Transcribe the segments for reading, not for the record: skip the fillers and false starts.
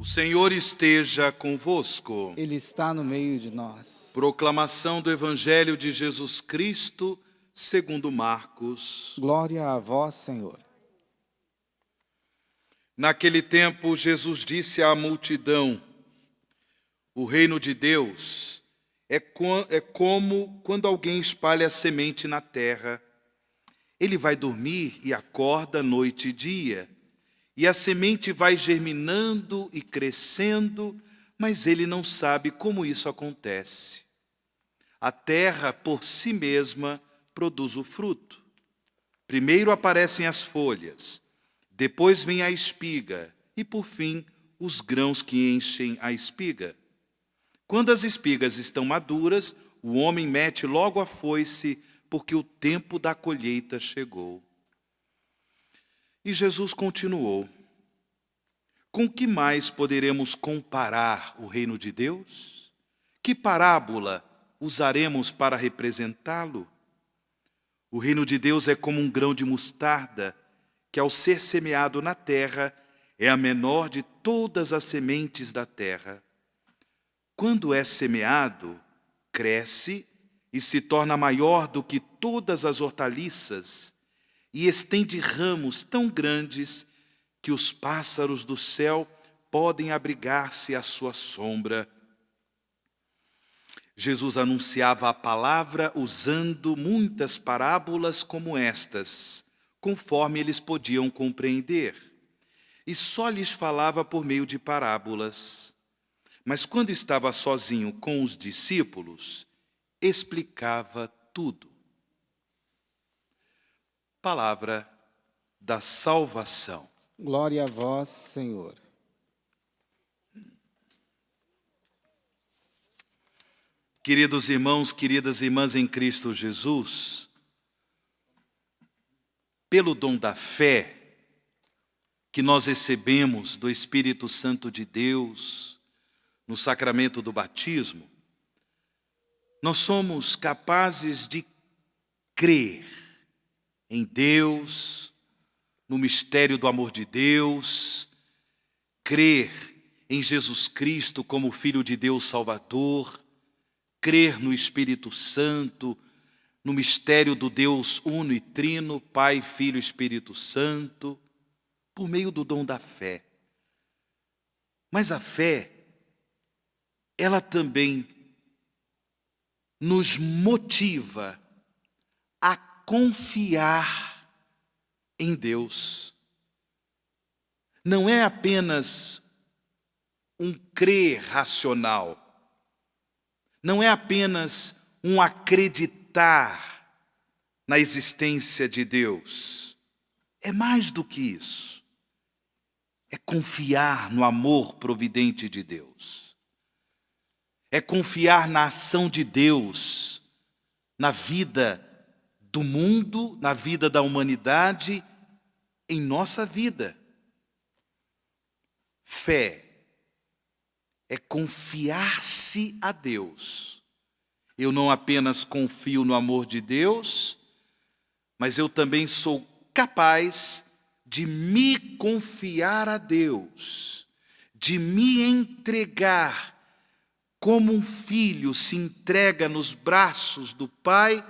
Senhor esteja convosco. Ele está no meio de nós. Proclamação do Evangelho de Jesus Cristo, segundo Marcos. Glória a vós, Senhor. Naquele tempo, Jesus disse à multidão: o reino de Deus é como quando alguém espalha a semente na terra. Ele vai dormir e acorda noite e dia, e a semente vai germinando e crescendo, mas ele não sabe como isso acontece. A terra, por si mesma, produz o fruto. Primeiro aparecem as folhas, depois vem a espiga e, por fim, os grãos que enchem a espiga. Quando as espigas estão maduras, o homem mete logo a foice, porque o tempo da colheita chegou. E Jesus continuou: com que mais poderemos comparar o reino de Deus? Que parábola usaremos para representá-lo? O reino de Deus é como um grão de mostarda, que ao ser semeado na terra, é a menor de todas as sementes da terra. Quando é semeado, cresce e se torna maior do que todas as hortaliças, e estende ramos tão grandes que os pássaros do céu podem abrigar-se à sua sombra. Jesus anunciava a palavra usando muitas parábolas como estas, conforme eles podiam compreender, e só lhes falava por meio de parábolas. Mas quando estava sozinho com os discípulos, explicava tudo. Palavra da salvação. Glória a vós, Senhor. Queridos irmãos, queridas irmãs em Cristo Jesus, pelo dom da fé que nós recebemos do Espírito Santo de Deus, no sacramento do batismo, nós somos capazes de crer em Deus, no mistério do amor de Deus, crer em Jesus Cristo como Filho de Deus Salvador, crer no Espírito Santo, no mistério do Deus uno e trino, Pai, Filho e Espírito Santo, por meio do dom da fé. Mas a fé, ela também nos motiva a confiar em Deus. Não é apenas um crer racional, não é apenas um acreditar na existência de Deus. É mais do que isso. É confiar no amor providente de Deus. É confiar na ação de Deus, na vida do mundo, na vida da humanidade, em nossa vida. Fé é confiar-se a Deus. Eu não apenas confio no amor de Deus, mas eu também sou capaz de me confiar a Deus, de me entregar como um filho se entrega nos braços do Pai,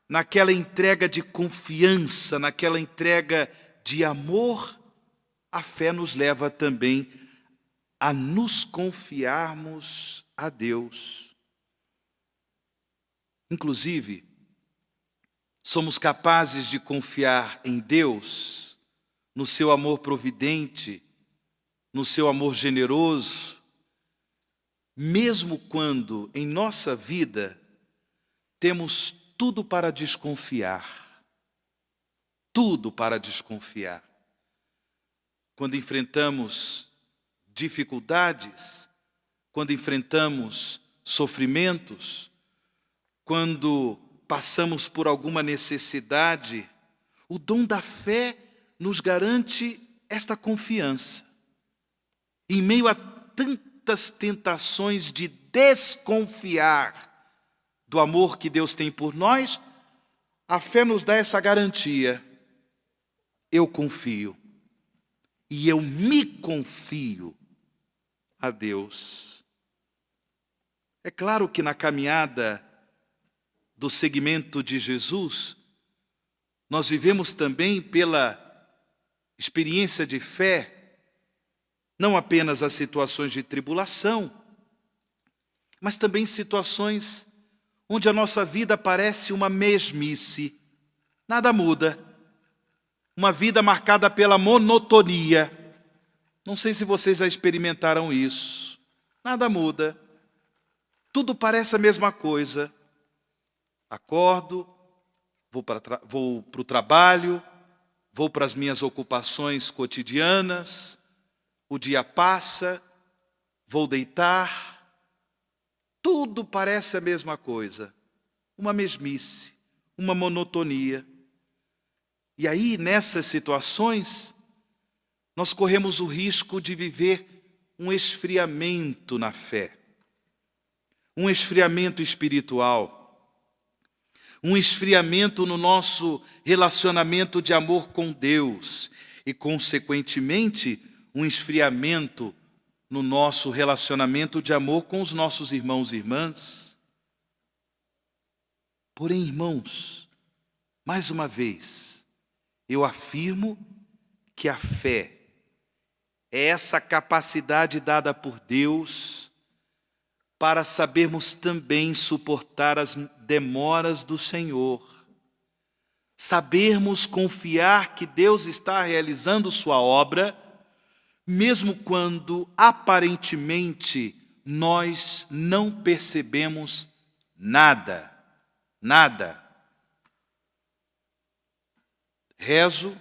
naquela entrega de confiança, naquela entrega de amor. A fé nos leva também a nos confiarmos a Deus. Inclusive, somos capazes de confiar em Deus, no seu amor providente, no seu amor generoso, mesmo quando em nossa vida temos tudo para desconfiar. Tudo para desconfiar. Quando enfrentamos dificuldades, quando enfrentamos sofrimentos, quando passamos por alguma necessidade, o dom da fé nos garante esta confiança. Em meio a tantas tentações de desconfiar do amor que Deus tem por nós, a fé nos dá essa garantia. Eu confio. E eu me confio a Deus. É claro que na caminhada do seguimento de Jesus, nós vivemos também pela experiência de fé, não apenas as situações de tribulação, mas também situações onde a nossa vida parece uma mesmice, nada muda, uma vida marcada pela monotonia. Não sei se vocês já experimentaram isso, nada muda, tudo parece a mesma coisa. Acordo, vou para o trabalho, vou para as minhas ocupações cotidianas, o dia passa, vou deitar, tudo parece a mesma coisa, uma mesmice, uma monotonia. E aí, nessas situações, nós corremos o risco de viver um esfriamento na fé, um esfriamento espiritual, um esfriamento no nosso relacionamento de amor com Deus e, consequentemente, um esfriamento no nosso relacionamento de amor com os nossos irmãos e irmãs. Porém, irmãos, mais uma vez, eu afirmo que a fé é essa capacidade dada por Deus para sabermos também suportar as demoras do Senhor, sabermos confiar que Deus está realizando sua obra, mesmo quando aparentemente nós não percebemos nada. Rezo,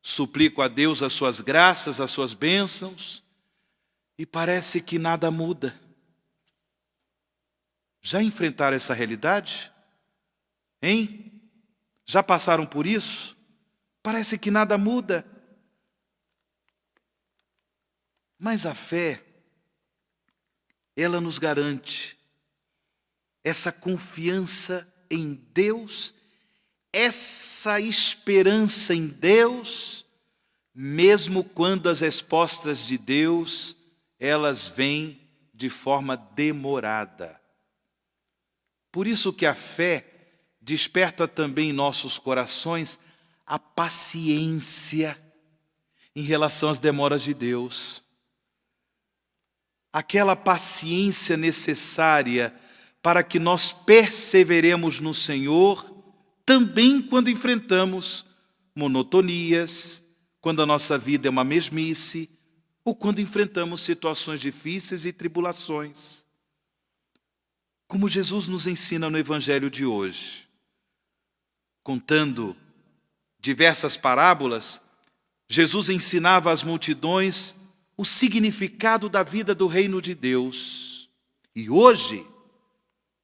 suplico a Deus as suas graças, as suas bênçãos, e parece que nada muda. Já enfrentaram essa realidade? Hein? Já passaram por isso? Parece que nada muda. Mas a fé, ela nos garante essa confiança em Deus, essa esperança em Deus, mesmo quando as respostas de Deus, elas vêm de forma demorada. Por isso que a fé desperta também em nossos corações a paciência em relação às demoras de Deus. Aquela paciência necessária para que nós perseveremos no Senhor, também quando enfrentamos monotonias, quando a nossa vida é uma mesmice, ou quando enfrentamos situações difíceis e tribulações. Como Jesus nos ensina no Evangelho de hoje, contando diversas parábolas, Jesus ensinava às multidões o significado da vida do reino de Deus. E hoje,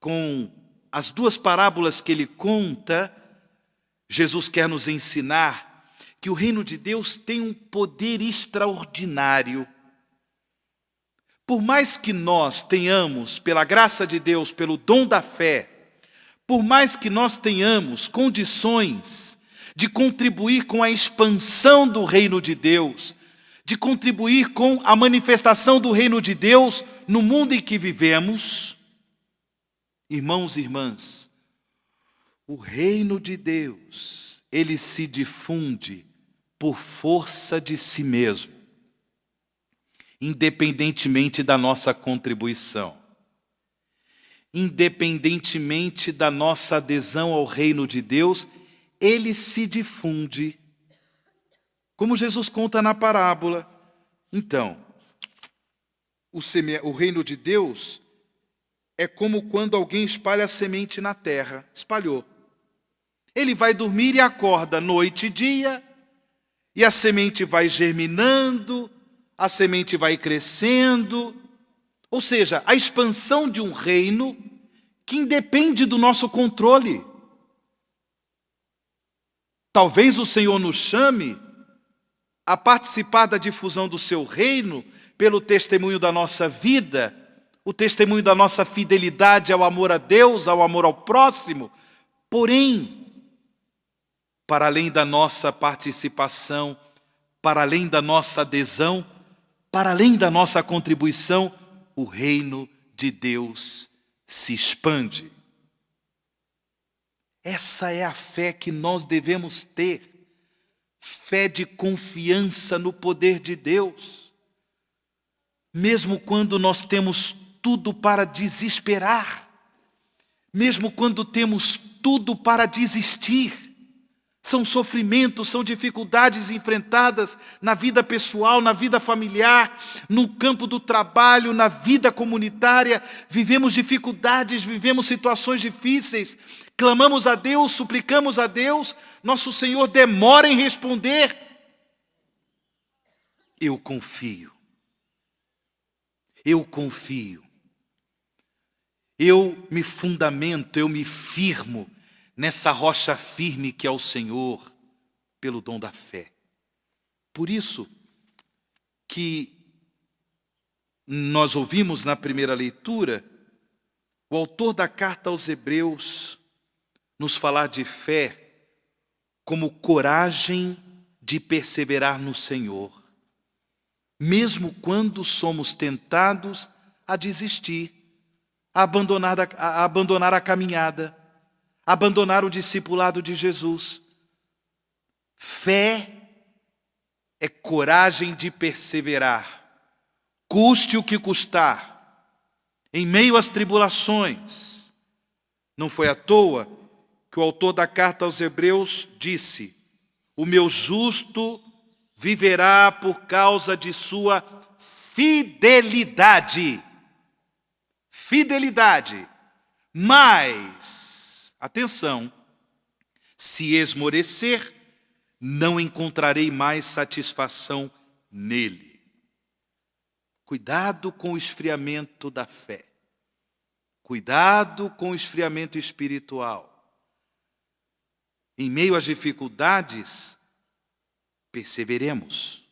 com as duas parábolas que ele conta, Jesus quer nos ensinar que o reino de Deus tem um poder extraordinário. Por mais que nós tenhamos, pela graça de Deus, pelo dom da fé, por mais que nós tenhamos condições de contribuir com a expansão do reino de Deus, de contribuir com a manifestação do reino de Deus no mundo em que vivemos, irmãos e irmãs, o reino de Deus, ele se difunde por força de si mesmo, independentemente da nossa contribuição, independentemente da nossa adesão ao reino de Deus, ele se difunde, como Jesus conta na parábola. Então, o reino de Deus é como quando alguém espalha a semente na terra. Espalhou. Ele vai dormir e acorda noite e dia, e a semente vai germinando, a semente vai crescendo. Ou seja, a expansão de um reino que independe do nosso controle. Talvez o Senhor nos chame a participar da difusão do seu reino pelo testemunho da nossa vida, o testemunho da nossa fidelidade ao amor a Deus, ao amor ao próximo. Porém, para além da nossa participação, para além da nossa adesão, para além da nossa contribuição, o reino de Deus se expande. Essa é a fé que nós devemos ter, fé de confiança no poder de Deus. Mesmo quando nós temos tudo para desesperar, mesmo quando temos tudo para desistir, são sofrimentos, são dificuldades enfrentadas na vida pessoal, na vida familiar, no campo do trabalho, na vida comunitária. Vivemos dificuldades, vivemos situações difíceis. Clamamos a Deus, suplicamos a Deus. Nosso Senhor demora em responder. Eu confio. Eu confio. Eu me fundamento, eu me firmo nessa rocha firme que é o Senhor, pelo dom da fé. Por isso que nós ouvimos na primeira leitura, o autor da carta aos Hebreus nos falar de fé como coragem de perseverar no Senhor, mesmo quando somos tentados a desistir, a abandonar a caminhada, abandonar o discipulado de Jesus. Fé é coragem de perseverar, custe o que custar, em meio às tribulações. Não foi à toa que o autor da carta aos Hebreus disse: o meu justo viverá por causa de sua fidelidade. Fidelidade. Mas, atenção, se esmorecer, não encontrarei mais satisfação nele. Cuidado com o esfriamento da fé. Cuidado com o esfriamento espiritual. Em meio às dificuldades, perseveremos.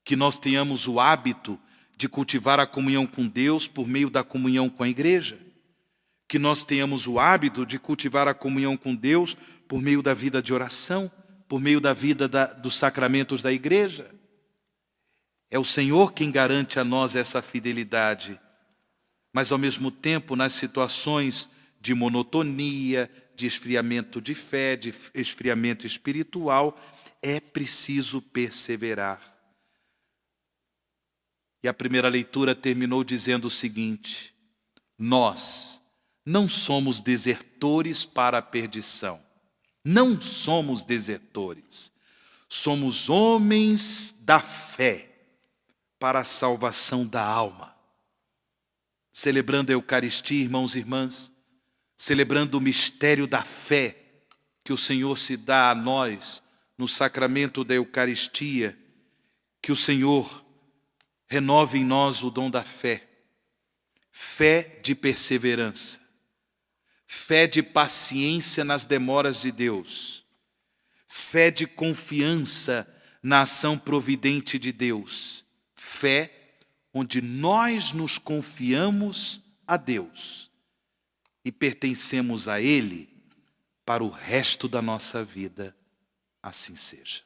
Que nós tenhamos o hábito de cultivar a comunhão com Deus por meio da comunhão com a igreja. Que nós tenhamos o hábito de cultivar a comunhão com Deus por meio da vida de oração, por meio da vida dos sacramentos da igreja. É o Senhor quem garante a nós essa fidelidade. Mas ao mesmo tempo, nas situações de monotonia, de esfriamento de fé, de esfriamento espiritual, é preciso perseverar. E a primeira leitura terminou dizendo o seguinte: nós não somos desertores para a perdição. Não somos desertores. Somos homens da fé para a salvação da alma. Celebrando a Eucaristia, irmãos e irmãs, celebrando o mistério da fé que o Senhor se dá a nós no sacramento da Eucaristia, que o Senhor renove em nós o dom da fé, fé de perseverança, fé de paciência nas demoras de Deus, fé de confiança na ação providente de Deus, fé onde nós nos confiamos a Deus e pertencemos a Ele para o resto da nossa vida. Assim seja.